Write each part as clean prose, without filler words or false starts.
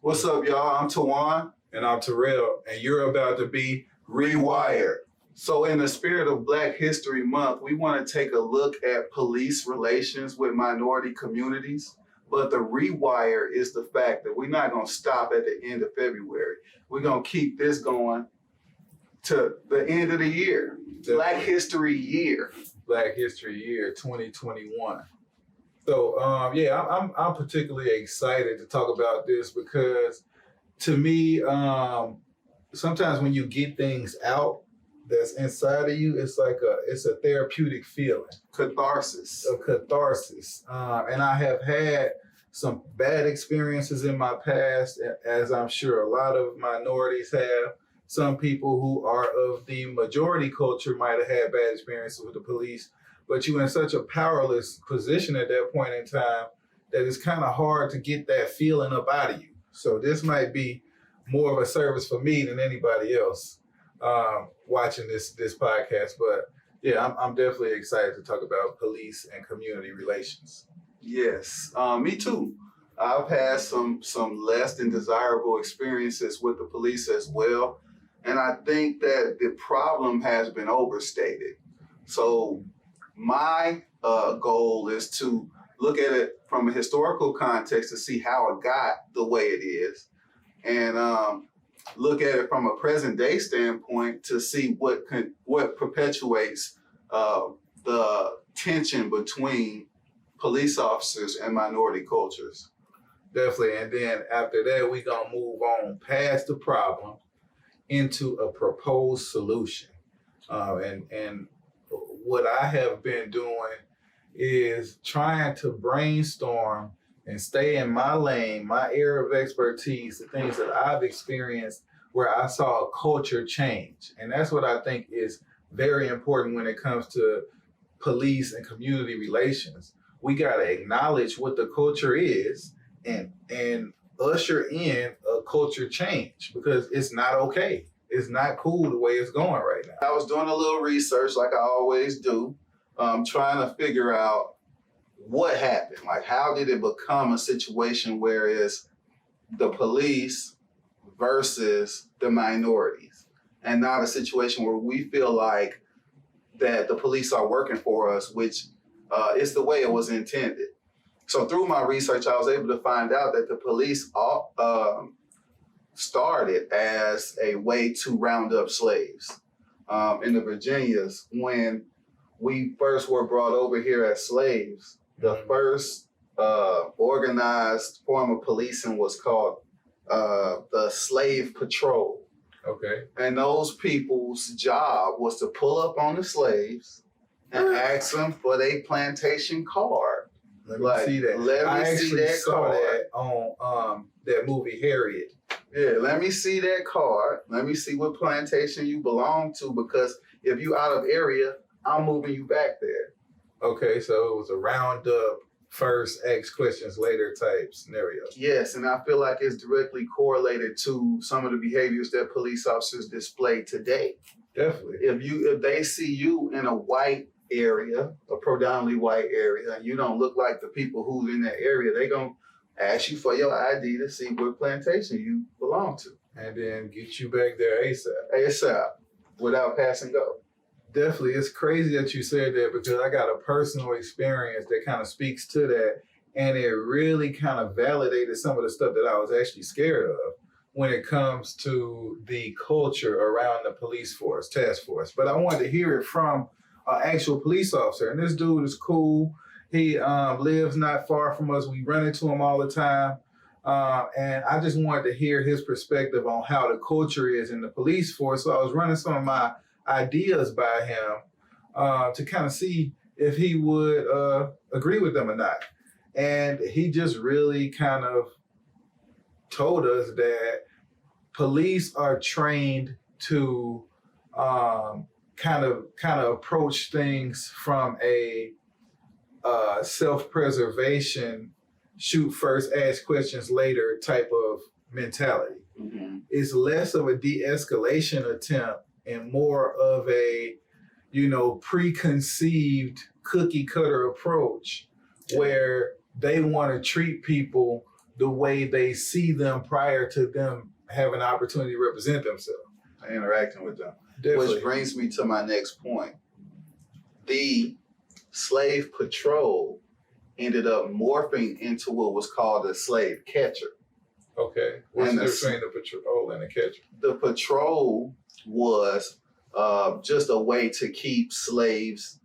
What's up, y'all? I'm Tawan. And I'm Terrell, and you're about to be Rewired. So in the spirit of Black History Month, we want to take a look at police relations with minority communities. But the rewire is the fact that we're not going to stop at the end of February. We're going to keep this going to the end of the year. Black History Year. Black History Year 2021. So I'm particularly excited to talk about this because to me, sometimes when you get things out that's inside of you, it's a therapeutic feeling. Catharsis. A catharsis. And I have had some bad experiences in my past, as I'm sure a lot of minorities have. Some people who are of the majority culture might have had bad experiences with the police, but you're in such a powerless position at that point in time that it's kind of hard to get that feeling up out of you. So this might be more of a service for me than anybody else watching this podcast. But yeah, I'm definitely excited to talk about police and community relations. Yes, me too. I've had some less than desirable experiences with the police as well. And I think that the problem has been overstated. So my goal is to look at it from a historical context to see how it got the way it is, and look at it from a present day standpoint to see what perpetuates the tension between police officers and minority cultures. Definitely. And then after that, we're going to move on past the problem into a proposed solution. And what I have been doing is trying to brainstorm and stay in my lane, my area of expertise, the things that I've experienced where I saw a culture change. And that's what I think is very important when it comes to police and community relations. We got to acknowledge what the culture is and usher in a culture change, because it's not okay. It's not cool the way it's going right now. I was doing a little research like I always do, trying to figure out what happened. Like, how did it become a situation where it's the police versus the minorities and not a situation where we feel like that the police are working for us, which is the way it was intended. So through my research, I was able to find out that the police started as a way to round up slaves in the Virginias. When we first were brought over here as slaves, the first organized form of policing was called the slave patrol. Okay. And those people's job was to pull up on the slaves and ask them for their plantation card. Let me see that. I actually saw that on that movie Harriet. Yeah, let me see that card. Let me see what plantation you belong to, because if you out of area, I'm moving you back there. Okay, so it was a round up, first ask questions later type scenario. Yes, and I feel like it's directly correlated to some of the behaviors that police officers display today. Definitely. If they see you in a white area, a predominantly white area, and you don't look like the people who's in that area, they gonna ask you for your ID to see what plantation you belong to. And then get you back there ASAP. ASAP, without pass and go. Definitely. It's crazy that you said that, because I got a personal experience that kind of speaks to that. And it really kind of validated some of the stuff that I was actually scared of when it comes to the culture around the police force, task force. But I wanted to hear it from an actual police officer. And this dude is cool. He lives not far from us. We run into him all the time. And I just wanted to hear his perspective on how the culture is in the police force. So I was running some of my ideas by him to kind of see if he would agree with them or not. And he just really kind of told us that police are trained to kind of approach things from a self-preservation, shoot first, ask questions later type of mentality. Mm-hmm. It's less of a de-escalation attempt and more of a, preconceived cookie cutter approach where they want to treat people the way they see them prior to them having an opportunity to represent themselves. Interacting with them. Definitely. Which brings me to my next point. The slave patrol ended up morphing into what was called a slave catcher. Okay. What's And the difference between the patrol and the catcher? The patrol was just a way to keep slaves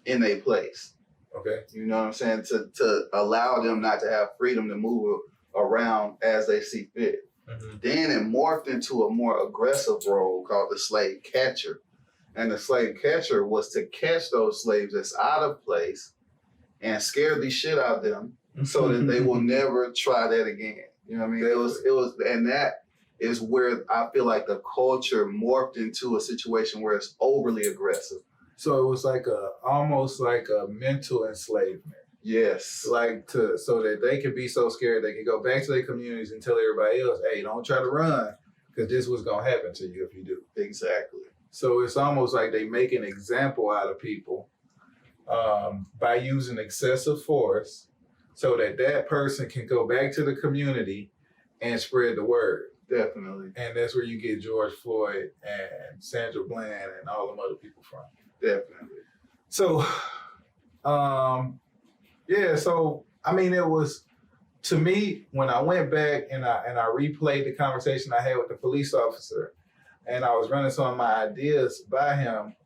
in their place. Okay. You know what I'm saying? To allow them not to have freedom to move around as they see fit. Mm-hmm. Then it morphed into a more aggressive role called the slave catcher. And the slave catcher was to catch those slaves that's out of place and scare the shit out of them so that they will never try that again. You know what I mean? It was, and that is where I feel like the culture morphed into a situation where it's overly aggressive. So it was like almost like a mental enslavement. Yes. Like so that they could be so scared they could go back to their communities and tell everybody else, hey, don't try to run because this was gonna happen to you if you do. Exactly. So it's almost like they make an example out of people by using excessive force so that person can go back to the community and spread the word. Definitely. And that's where you get George Floyd and Sandra Bland and all them other people from. Definitely. So, yeah, so I mean, it was, to me, when I went back and I replayed the conversation I had with the police officer, and I was running some of my ideas by him,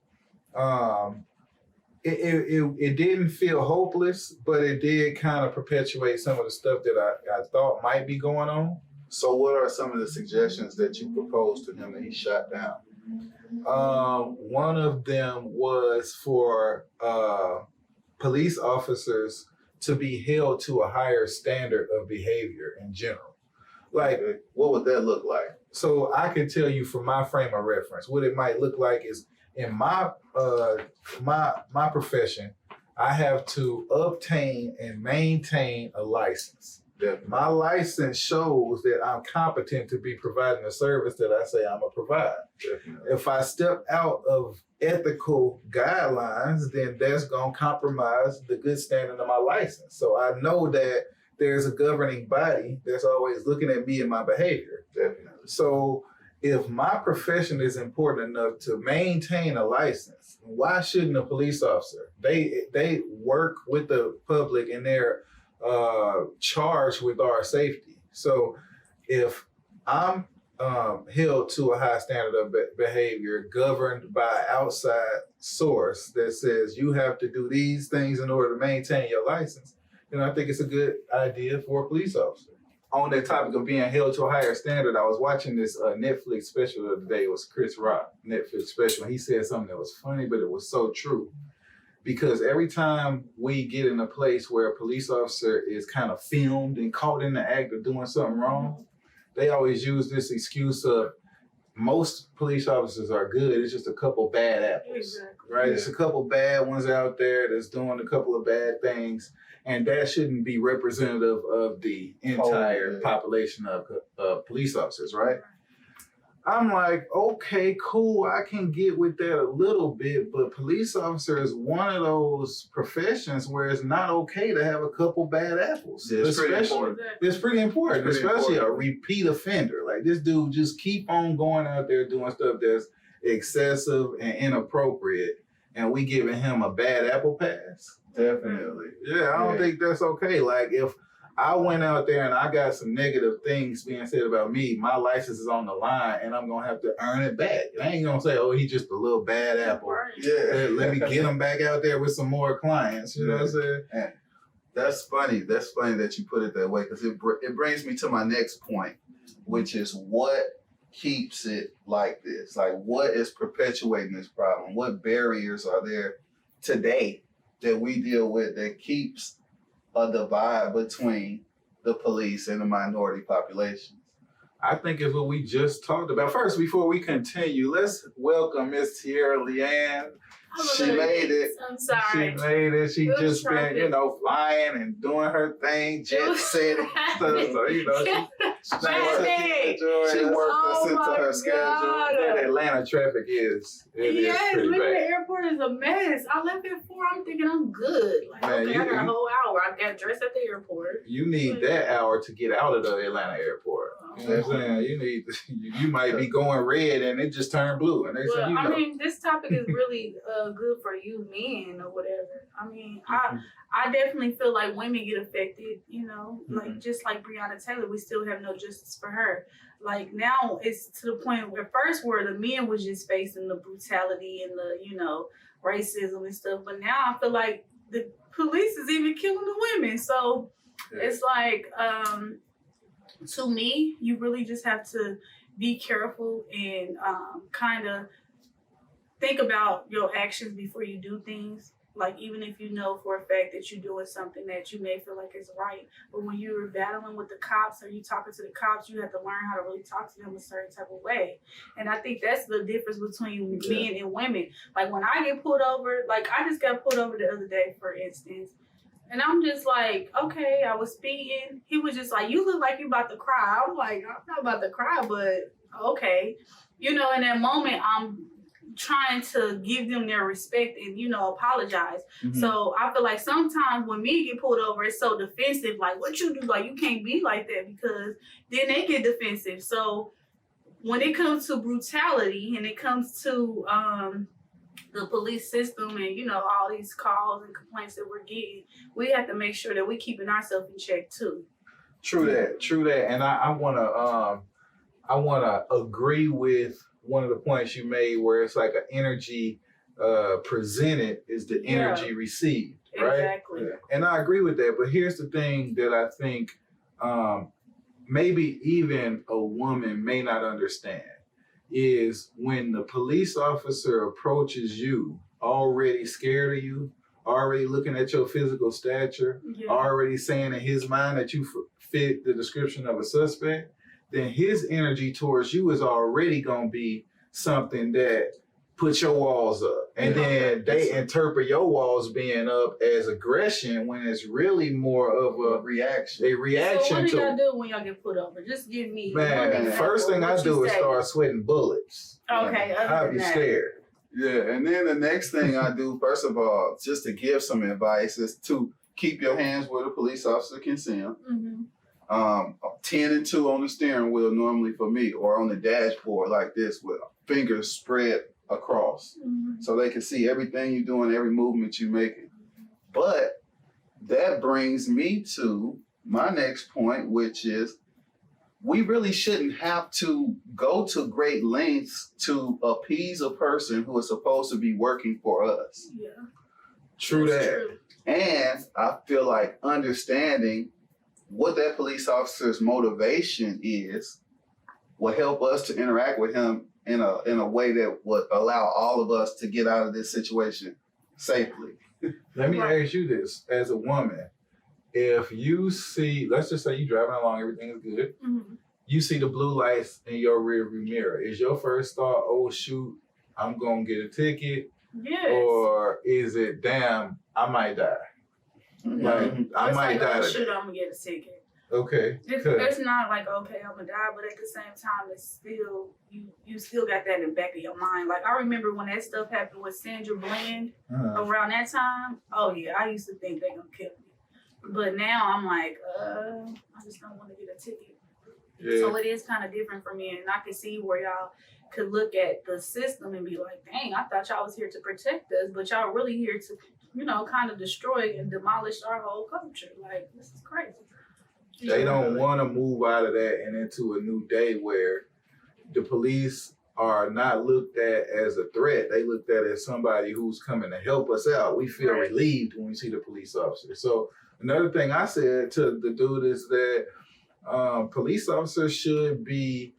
it didn't feel hopeless, but it did kind of perpetuate some of the stuff that I thought might be going on. So what are some of the suggestions that you proposed to him that he shot down? One of them was for police officers to be held to a higher standard of behavior in general. Like, what would that look like? So I can tell you from my frame of reference, what it might look like is in my profession, I have to obtain and maintain a license. Definitely. My license shows that I'm competent to be providing the service that I say I'm gonna provide. Definitely. If I step out of ethical guidelines, then that's gonna compromise the good standing of my license. So I know that there's a governing body that's always looking at me and my behavior. Definitely. So if my profession is important enough to maintain a license, why shouldn't a police officer? They work with the public and they're charged with our safety. So if I'm held to a high standard of behavior governed by outside source that says you have to do these things in order to maintain your license, then I think it's a good idea for a police officer. On that topic of being held to a higher standard, I was watching this Netflix special the other day. It was Chris Rock, Netflix special. And he said something that was funny, but it was so true. Because every time we get in a place where a police officer is kind of filmed and caught in the act of doing something wrong, they always use this excuse of most police officers are good. It's just a couple bad apples, Exactly. right? Yeah. It's a couple bad ones out there that's doing a couple of bad things. And that shouldn't be representative of the entire population of police officers, right? I'm like, okay, cool, I can get with that a little bit, but police officer is one of those professions where it's not okay to have a couple bad apples. Yeah, it's pretty Especially- important. It's pretty important, It's pretty especially important. a repeat offender. Like this dude just keep on going out there doing stuff that's excessive and inappropriate, and we giving him a bad apple pass. Definitely. Yeah, I don't think that's okay. Like if I went out there and I got some negative things being said about me, my license is on the line and I'm gonna have to earn it back. I ain't gonna say, oh, he's just a little bad apple. Right. Yeah. Let me get him back out there with some more clients. You know what I'm saying? And that's funny. That's funny that you put it that way because it brings me to my next point, which is what keeps it like this? Like what is perpetuating this problem? What barriers are there today that we deal with that keeps a divide between the police and the minority populations? I think it's what we just talked about. First, before we continue, let's welcome Miss Tierra Leanne. She made it. I'm sorry. She made it. She It was just been, trophy. flying and doing her thing, jet setting stuff. So, Traffic. She worked us Oh into my her schedule. God. That Atlanta traffic is Yes, pretty living in the bad. airport is a mess. I left at 4. I'm thinking I'm good. Like, Man, okay, I got a you- whole hour. I got dressed at the airport. You need that hour to get out of the Atlanta airport. You know what I'm saying? You need. You might be going red and it just turned blue, and they say, Well, you know. I mean, this topic is really good for you men or whatever. I mean, I definitely feel like women get affected, you know, like just like Breonna Taylor, we still have no justice for her. Like now it's to the point where first where the men was just facing the brutality and the, you know, racism and stuff. But now I feel like the police is even killing the women. So it's like, to me, you really just have to be careful and kind of think about your actions before you do things. Like, even if you know for a fact that you're doing something that you may feel like is right, but when you're battling with the cops or you talking to the cops, you have to learn how to really talk to them a certain type of way. And I think that's the difference between men and women. Like, when I get pulled over, like, I just got pulled over the other day, for instance, and I'm just like, okay, I was speeding. He was just like, you look like you about to cry. I'm like, I'm not about to cry, but okay. You know, in that moment, I'm trying to give them their respect and, you know, apologize. Mm-hmm. So I feel like sometimes when men get pulled over, it's so defensive. Like, what you do? Like, you can't be like that, because then they get defensive. So when it comes to brutality and it comes to the police system and, you know, all these calls and complaints that we're getting, we have to make sure that we're keeping ourselves in check too. True that. And I wanna agree with one of the points you made, where it's like an energy presented is the energy received, right? Exactly. And I agree with that. But here's the thing that I think maybe even a woman may not understand is when the police officer approaches you already scared of you, already looking at your physical stature, already saying in his mind that you fit the description of a suspect, then his energy towards you is already going to be something that puts your walls up. And then they interpret your walls being up as aggression when it's really more of a reaction. So what do y'all do when y'all get put over? Just give me one example. First thing I do is start sweating bullets. Okay, I'll be scared. Yeah, and then the next thing I do, first of all, just to give some advice, is to keep your hands where the police officer can see them. 10 and 2 on the steering wheel normally for me, or on the dashboard like this with fingers spread across, so they can see everything you're doing, every movement you're making. But that brings me to my next point, which is we really shouldn't have to go to great lengths to appease a person who is supposed to be working for us. Yeah. True that. True. And I feel like understanding what that police officer's motivation is will help us to interact with him in a way that would allow all of us to get out of this situation safely. Let me ask you this, as a woman, if you see, let's just say you're driving along, everything is good, you see the blue lights in your rearview mirror, is your first thought, oh shoot, I'm gonna get a ticket? Yes. Or is it, damn, I might die? Like, I might die today. Shoot, I'm gonna get a ticket. Okay. It's not like, okay, I'm gonna die, but at the same time, it's still, you still got that in the back of your mind. Like, I remember when that stuff happened with Sandra Bland around that time. Oh yeah, I used to think they gonna kill me. But now I'm like, I just don't want to get a ticket. Yeah. So it is kind of different for me, and I can see where y'all could look at the system and be like, dang, I thought y'all was here to protect us, but y'all really here to, you know, kind of destroy and demolish our whole culture. Like, this is crazy. They don't want to move out of that and into a new day where the police are not looked at as a threat. They looked at as somebody who's coming to help us out. We feel relieved when we see the police officer. So another thing I said to the dude is that police officers should be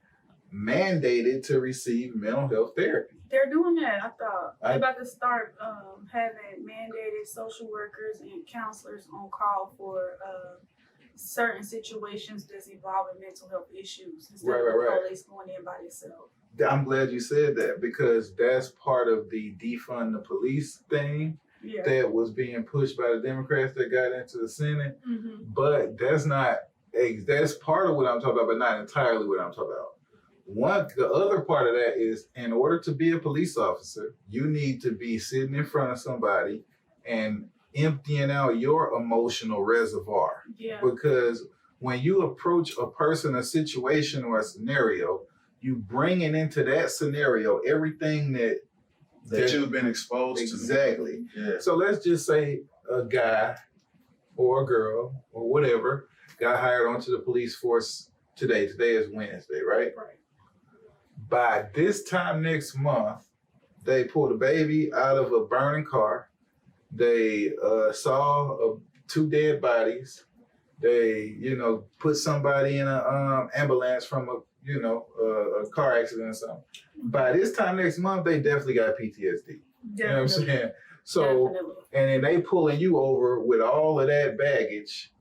mandated to receive mental health therapy. They're doing that, I thought. They're about to start having mandated social workers and counselors on call for certain situations that's involving mental health issues instead of the police going in by themselves. I'm glad you said that, because that's part of the defund the police thing that was being pushed by the Democrats that got into the Senate. But that's not That's part of what I'm talking about, but not entirely what I'm talking about. The other part of that is, in order to be a police officer, you need to be sitting in front of somebody and emptying out your emotional reservoir. Yeah. Because when you approach a person, a situation, or a scenario, you bringing into that scenario everything that you've been exposed exactly. to. Yeah. So let's just say a guy or a girl or whatever got hired onto the police force today. Today is Wednesday, right? Right. By this time next month, they pulled a baby out of a burning car. They saw 2 dead bodies. They, put somebody in a ambulance from a car accident or something. By this time next month, they definitely got PTSD. Definitely. You know what I'm saying? So, Definitely. and then they pulling you over with all of that baggage,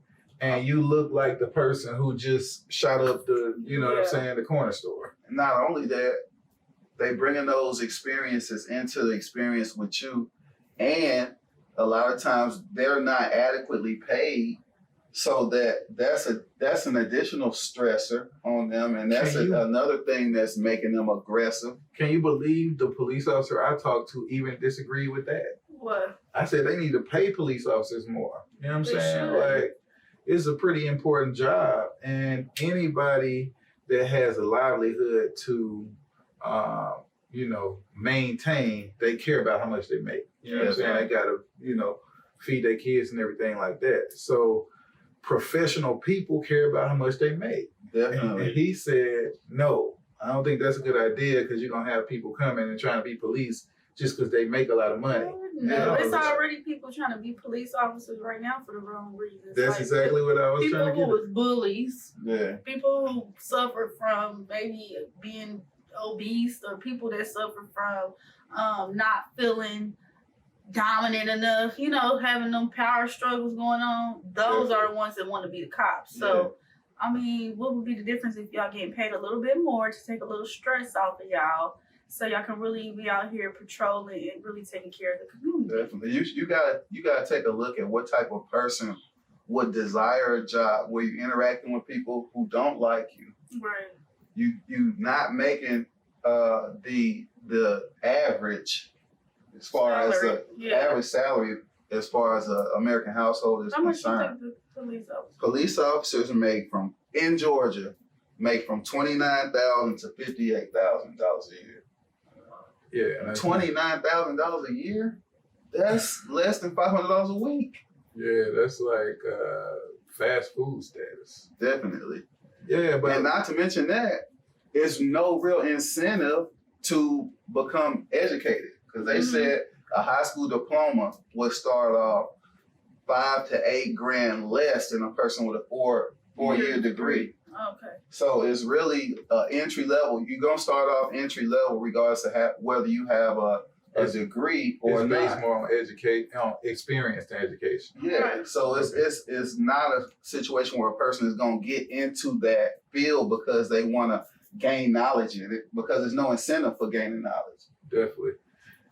and you look like the person who just shot up the, what I'm saying, the corner store. Not only that, they bringing those experiences into the experience with you, and a lot of times they're not adequately paid, so that's an additional stressor on them, and that's another thing that's making them aggressive. Can you believe the police officer I talked to even disagreed with that? What? I said they need to pay police officers more. You know what I'm saying? Should. Like, it's a pretty important job, and anybody that has a livelihood to, maintain, they care about how much they make. You know what I'm saying? They gotta, feed their kids and everything like that. So professional people care about how much they make. Definitely. And he said, no, I don't think that's a good idea, because you're gonna have people coming and trying to be police just because they make a lot of money. No, it's already people trying to be police officers right now for the wrong reasons. That's exactly what I was trying to get. People who was bullies. Yeah. People who suffer from maybe being obese, or people that suffer from not feeling dominant enough, having them power struggles going on. Those are the ones that want to be the cops. So, I mean, what would be the difference if y'all getting paid a little bit more to take a little stress off of y'all, so y'all can really be out here patrolling and really taking care of the community? Definitely. You gotta take a look at what type of person would desire a job where you're interacting with people who don't like you. Right. You not making the average as far Salary. as the average salary as far as an American household is How much concerned. you think the police officers? Police officers in Georgia make from $29,000 to $58,000 a year. Yeah. $29,000 a year? That's less than $500 a week. Yeah, that's like fast food status. Definitely. Yeah, but and not to mention that, there's no real incentive to become educated, because they said a high school diploma would start off $5,000 to $8,000 less than a person with a four-year degree. Okay. So it's really entry level. You're gonna start off entry level, regardless of whether you have a degree or it's based not. more on experience than education. Yeah. Right. So it's not a situation where a person is gonna get into that field because they want to gain knowledge in it, because there's no incentive for gaining knowledge. Definitely.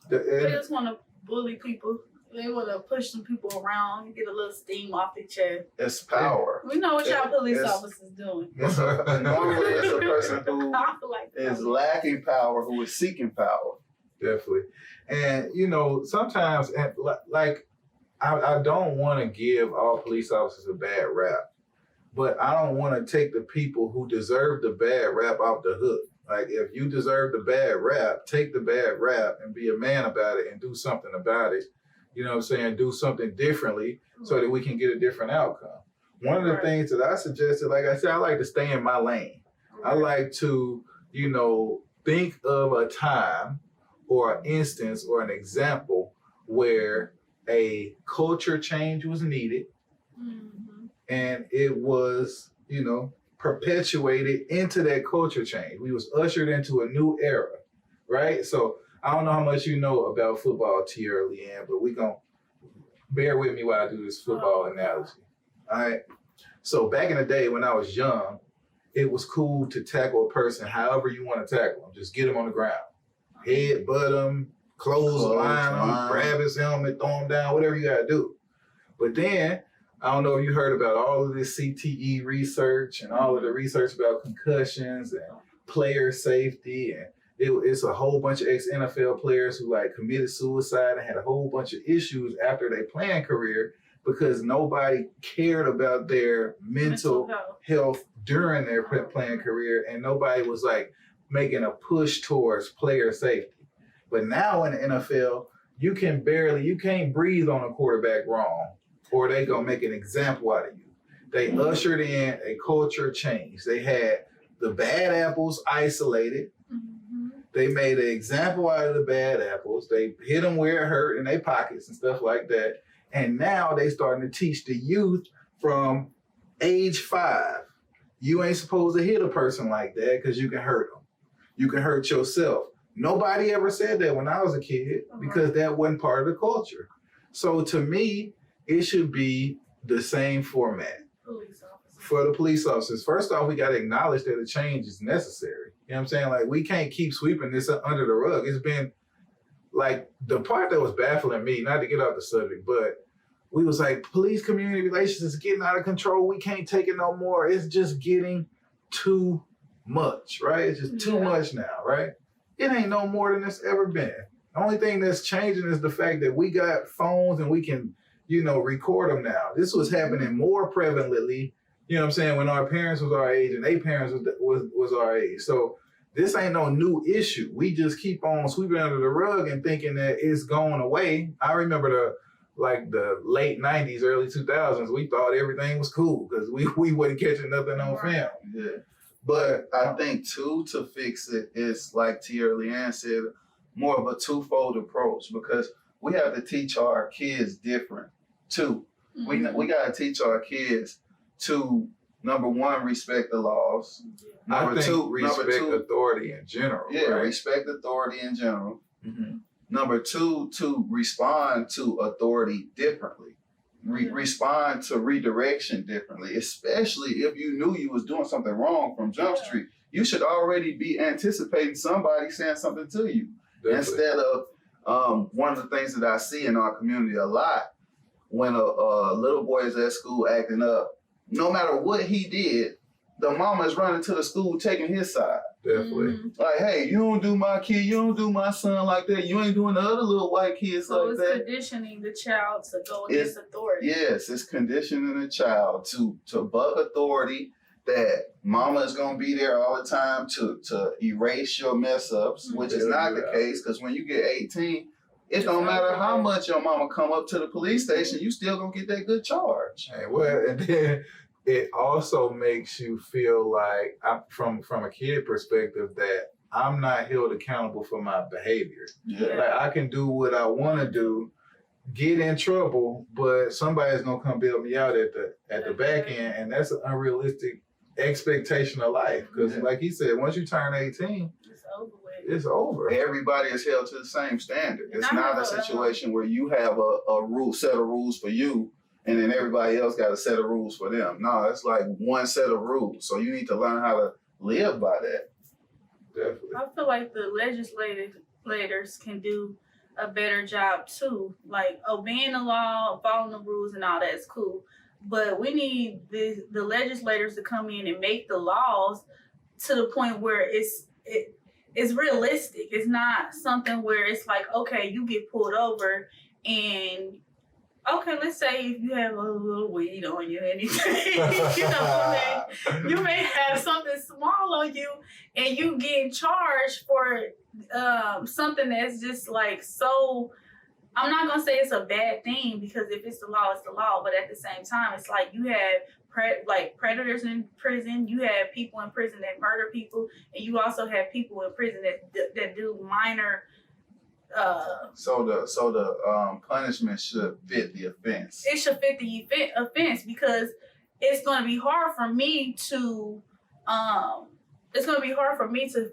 They just want to bully people. They want to push some people around and get a little steam off their chest. It's power. We know what y'all police officers doing. Normally, it's a person who I feel like is lacking power, who is seeking power. Definitely. And, sometimes, I don't want to give all police officers a bad rap, but I don't want to take the people who deserve the bad rap off the hook. Like, if you deserve the bad rap, take the bad rap and be a man about it and do something about it. You know what I'm saying? Do something differently so that we can get a different outcome. One of the things that I suggested, like I said, I like to stay in my lane. I like to, think of a time or an instance or an example where a culture change was needed, and it was, perpetuated into that culture change. We was ushered into a new era, right? So I don't know how much you know about football, Tierra Leanne, but we gonna bear with me while I do this football analogy. All right. So back in the day when I was young, it was cool to tackle a person however you want to tackle them. Just get them on the ground. Head, butt them, clothesline him, grab his helmet, throw him down, whatever you gotta do. But then I don't know if you heard about all of this CTE research and all of the research about concussions and player safety, and it's a whole bunch of ex-NFL players who like committed suicide and had a whole bunch of issues after their playing career because nobody cared about their mental health during their playing career, and nobody was like making a push towards player safety. But now in the NFL, you can't breathe on a quarterback wrong, or they gonna make an example out of you. They ushered in a culture change. They had the bad apples isolated. They made an example out of the bad apples. They hit them where it hurt in their pockets and stuff like that. And now they starting to teach the youth from age 5. You ain't supposed to hit a person like that because you can hurt them. You can hurt yourself. Nobody ever said that when I was a kid because that wasn't part of the culture. So to me, it should be the same format for the police officers. First off, we got to acknowledge that a change is necessary. You know what I'm saying? Like, we can't keep sweeping this under the rug. It's been like the part that was baffling me, not to get off the subject, but we was like, police community relations is getting out of control. We can't take it no more. It's just getting too much, right? It's just too much now, right? It ain't no more than it's ever been. The only thing that's changing is the fact that we got phones and we can, record them now. This was happening more prevalently, you know what I'm saying, when our parents was our age and their parents was our age. So this ain't no new issue. We just keep on sweeping under the rug and thinking that it's going away. I remember the late 90s, early 2000s, we thought everything was cool because we wasn't catching nothing on film. Yeah. But I think, too, to fix it is, like Tierra Leanne said, more of a twofold approach because we have to teach our kids different, too. We got to teach our kids to, number one, respect the laws. Number two, respect authority in general. Yeah, right? respect authority in general. Number two, to respond to authority differently. Respond to redirection differently, especially if you knew you was doing something wrong from Jump Street. You should already be anticipating somebody saying something to you. Definitely. Instead of one of the things that I see in our community a lot, when a little boy is at school acting up, no matter what he did, the mama is running to the school taking his side. Definitely. Like, hey, you don't do my kid, you don't do my son like that. You ain't doing the other little white kids like that. So it's conditioning the child to go against authority. Yes, it's conditioning the child to buck authority, that mama is going to be there all the time to erase your mess ups, which is not the case because when you get 18, it don't matter how much your mama come up to the police station, you still going to get that good charge. Hey, well, and then it also makes you feel like, from a kid perspective, that I'm not held accountable for my behavior. Yeah. Like, I can do what I want to do, get in trouble, but somebody's gonna come bail me out at the back end, and that's an unrealistic expectation of life. Because, like he said, once you turn 18, it's over with. It's over. Everybody is held to the same standard. It's not a situation where you have a set of rules for you, and then everybody else got a set of rules for them. No, it's like one set of rules. So you need to learn how to live by that. Definitely. I feel like the legislators can do a better job too. Like obeying the law, following the rules and all that's cool. But we need the legislators to come in and make the laws to the point where it's realistic. It's not something where it's like, okay, you get pulled over and okay, let's say if you have a little weed on you or anything, you may have something small on you and you get charged for something that's just like so, I'm not going to say it's a bad thing because if it's the law, it's the law. But at the same time, it's like you have predators in prison, you have people in prison that murder people, and you also have people in prison that do minor So the punishment should fit the offense. It should fit the offense because it's going to be hard for me to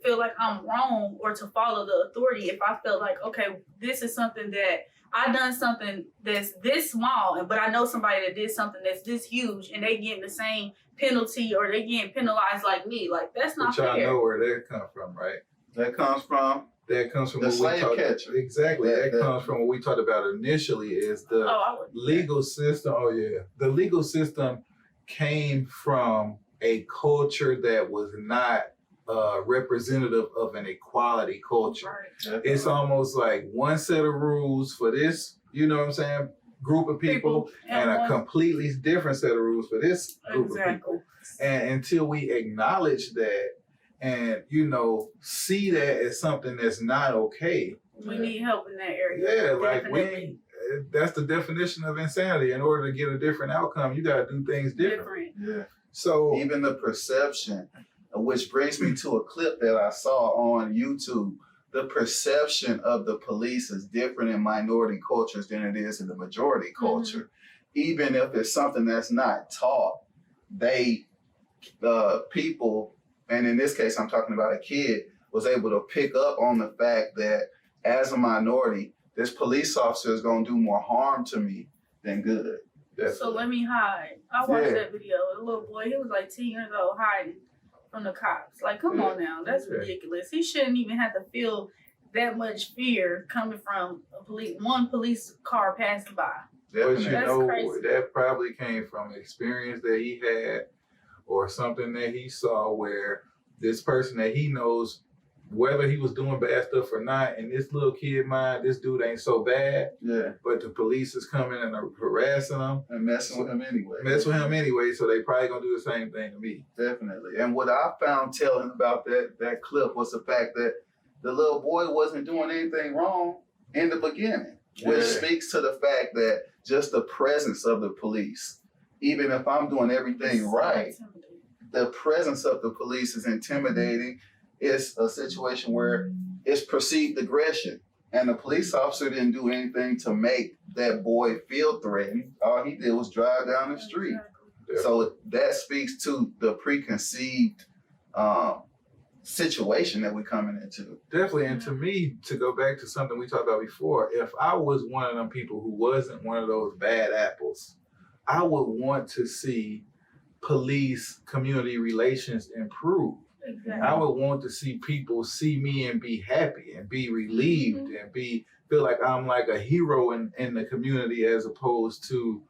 feel like I'm wrong or to follow the authority if I feel like, okay, this is something that I done something that's this small, but I know somebody that did something that's this huge and they getting the same penalty or they getting penalized like me. Like, that's not fair. But y'all know where that comes from, right? That comes from that comes from The what we slave talked catcher. exactly. That comes from what we talked about initially is the I would. legal system. Oh yeah, the legal system came from a culture that was not representative of an equality culture. Right. It's almost like one set of rules for this, you know what I'm saying, group of people and a completely different set of rules for this group of people. And until we acknowledge that and, you know, see that as something that's not okay. We need help in that area. Yeah, like definitely. that's the definition of insanity. In order to get a different outcome, you got to do things different. Yeah. So even the perception, which brings me to a clip that I saw on YouTube. The perception of the police is different in minority cultures than it is in the majority culture. Even if it's something that's not taught, people, and in this case, I'm talking about a kid, was able to pick up on the fact that as a minority, this police officer is going to do more harm to me than good. So let me hide. I watched that video. The little boy, he was like 10 years old, hiding from the cops. Like, come on now, that's ridiculous. He shouldn't even have to feel that much fear coming from one police car passing by. But you That's know, crazy. that probably came from experience that he had or something that he saw where this person that he knows, whether he was doing bad stuff or not, in this little kid mind, this dude ain't so bad. Yeah. But the police is coming and are harassing him. And messing with him anyway. So they probably gonna do the same thing to me. Definitely. And what I found telling about that clip was the fact that the little boy wasn't doing anything wrong in the beginning, which speaks to the fact that just the presence of the police, even if I'm doing everything right, the presence of the police is intimidating. It's a situation where it's perceived aggression. And the police officer didn't do anything to make that boy feel threatened. All he did was drive down the street. Yeah. So that speaks to the preconceived situation that we're coming into. Definitely. And to me, to go back to something we talked about before, if I was one of them people who wasn't one of those bad apples, I would want to see police community relations improve. Exactly. I would want to see people see me and be happy and be relieved and feel like I'm like a hero in the community as opposed to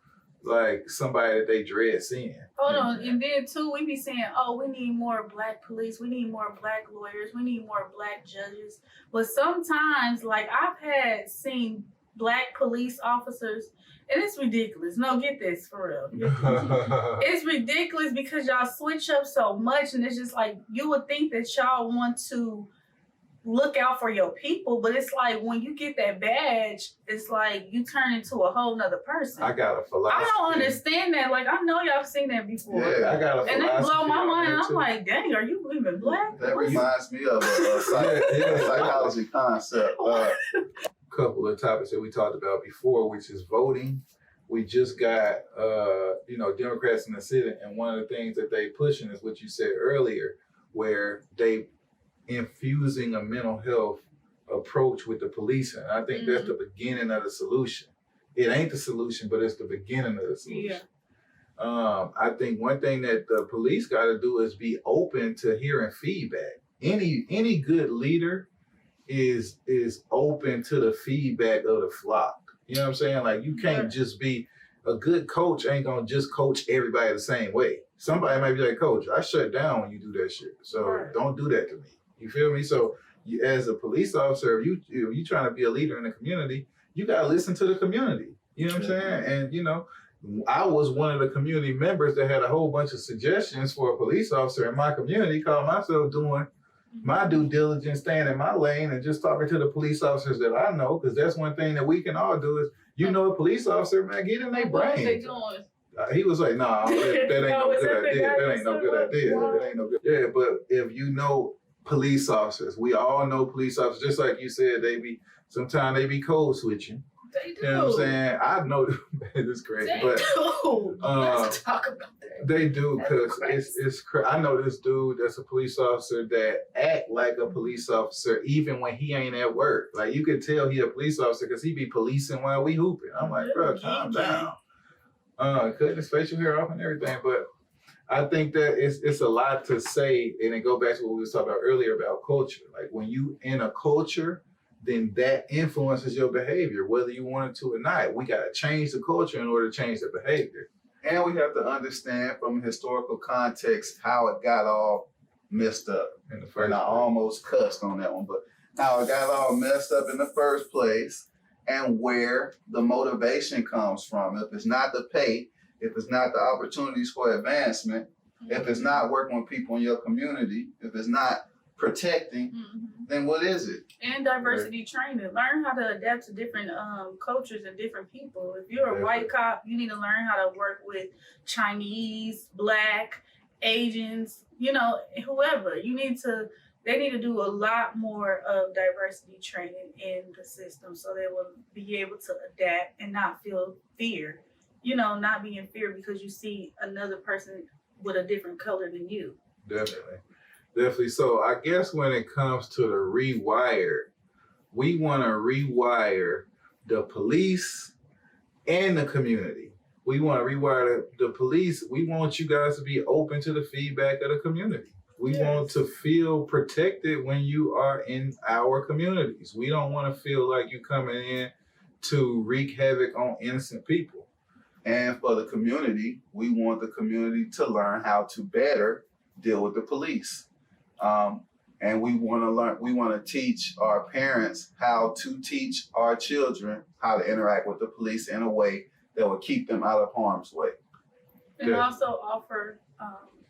like somebody that they dread seeing. Hold on, and then too, we be saying, oh, we need more black police, we need more black lawyers, we need more black judges. But sometimes, like I've seen black police officers, and it's ridiculous. No, get this for real. It's ridiculous because y'all switch up so much, and it's just like you would think that y'all want to look out for your people, but it's like when you get that badge, it's like you turn into a whole nother person. I got a philosophy. I don't understand that. Like I know y'all seen that before. Yeah, I got a philosophy. And it blow my mind. I'm too. like, dang, are you even black? That reminds me of a psychology concept. Couple of topics that we talked about before, which is voting. We just got, Democrats in the Senate, and one of the things that they pushing is what you said earlier, where they infusing a mental health approach with the policing. I think that's the beginning of the solution. It ain't the solution, but it's the beginning of the solution. Yeah. I think one thing that the police got to do is be open to hearing feedback. Any good leader is open to the feedback of the flock. You know what I'm saying? Like you can't just be a good coach. Ain't gonna just coach everybody the same way. Somebody might be like, Coach, I shut down when you do that shit. So don't do that to me. You feel me? So you, as a police officer, if you trying to be a leader in the community, you gotta listen to the community. You know what I'm saying? And I was one of the community members that had a whole bunch of suggestions for a police officer in my community. Called myself doing my due diligence, staying in my lane and just talking to the police officers that I know, because that's one thing that we can all do is, a police officer, man, get in their brain. What they doing? He was like, nah, that ain't no good idea. That ain't no good idea. That ain't no good. Yeah, but if you know police officers, we all know police officers, just like you said, sometimes they be code switching. They do. You know what I'm saying? I know it's crazy, Let's talk about that. They do, because it's I know this dude that's a police officer that act like a police officer even when he ain't at work. Like you can tell he a police officer because he be policing while we hooping. I'm like, bro, calm down. Cutting his facial hair off and everything. But I think that it's a lot to say, and it go back to what we was talking about earlier about culture. Like when you in a culture, then that influences your behavior, whether you want it to or not. We gotta change the culture in order to change the behavior. And we have to understand from a historical context how it got all messed up. In the first And I place. almost cussed on that one, but how it got all messed up in the first place and where the motivation comes from. If it's not the pay, if it's not the opportunities for advancement, if it's not working with people in your community, if it's not protecting, then what is it? And diversity training. Learn how to adapt to different cultures and different people. If you're a white cop, you need to learn how to work with Chinese, Black, Asians, whoever. They need to do a lot more of diversity training in the system so they will be able to adapt and not feel fear. Not be in fear because you see another person with a different color than you. Definitely. So I guess when it comes to the rewired, we want to rewire the police and the community. We want to rewire the police. We want you guys to be open to the feedback of the community. We want to feel protected when you are in our communities. We don't want to feel like you coming in to wreak havoc on innocent people. And for the community, we want the community to learn how to better deal with the police. And we want to teach our parents how to teach our children how to interact with the police in a way that will keep them out of harm's way. And also offer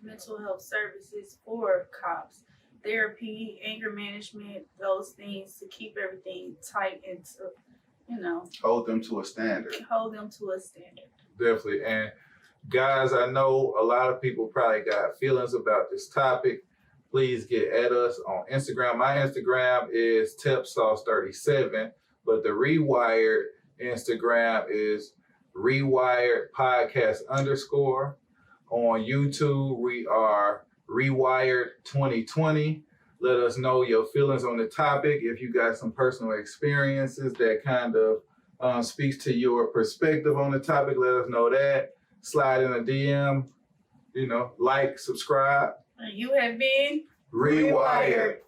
mental health services for cops, therapy, anger management, those things to keep everything tight and to, hold them to a standard. Definitely. And guys, I know a lot of people probably got feelings about this topic. Please get at us on Instagram. My Instagram is TepSauce37, but the Rewired Instagram is Rewired Podcast _ On YouTube, we are Rewired 2020. Let us know your feelings on the topic. If you got some personal experiences that kind of speaks to your perspective on the topic, let us know that. Slide in a DM, like, subscribe. You have been Rewired.